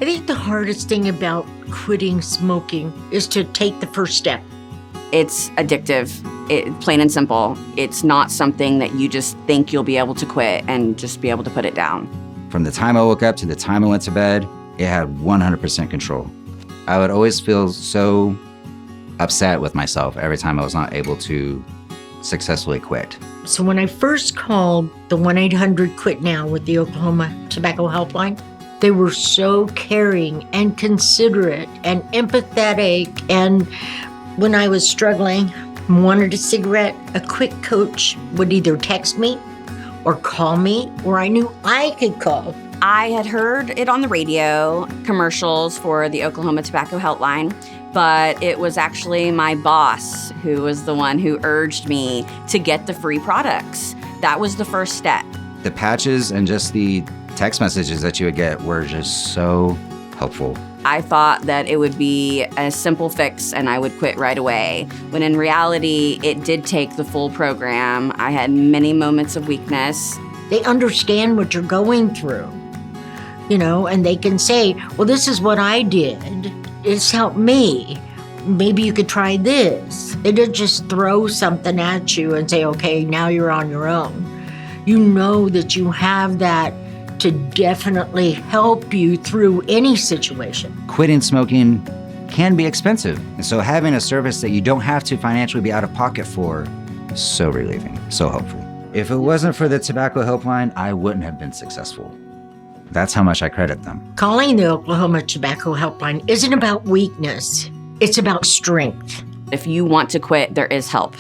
I think the hardest thing about quitting smoking is to take the first step. It's addictive, plain and simple. It's not something that you just think you'll be able to quit and just be able to put it down. From the time I woke up to the time I went to bed, it had 100% control. I would always feel so upset with myself every time I was not able to successfully quit. So when I first called the 1-800-QUIT-NOW with the Oklahoma Tobacco Helpline, they were so caring and considerate and empathetic. And when I was struggling, wanted a cigarette, a quick coach would either text me or call me, or I knew I could call. I had heard it on the radio, commercials for the Oklahoma Tobacco Helpline, but it was actually my boss who was the one who urged me to get the free products. That was the first step. The patches and just the text messages that you would get were just so helpful. I thought that it would be a simple fix and I would quit right away, when in reality, it did take the full program. I had many moments of weakness. They understand what you're going through, and they can say, well, this is what I did. It's helped me. Maybe you could try this. They don't just throw something at you and say, okay, now you're on your own. You know that you have that to definitely help you through any situation. Quitting smoking can be expensive. And so having a service that you don't have to financially be out of pocket for is so relieving, so helpful. If it wasn't for the Tobacco Helpline, I wouldn't have been successful. That's how much I credit them. Calling the Oklahoma Tobacco Helpline isn't about weakness. It's about strength. If you want to quit, there is help.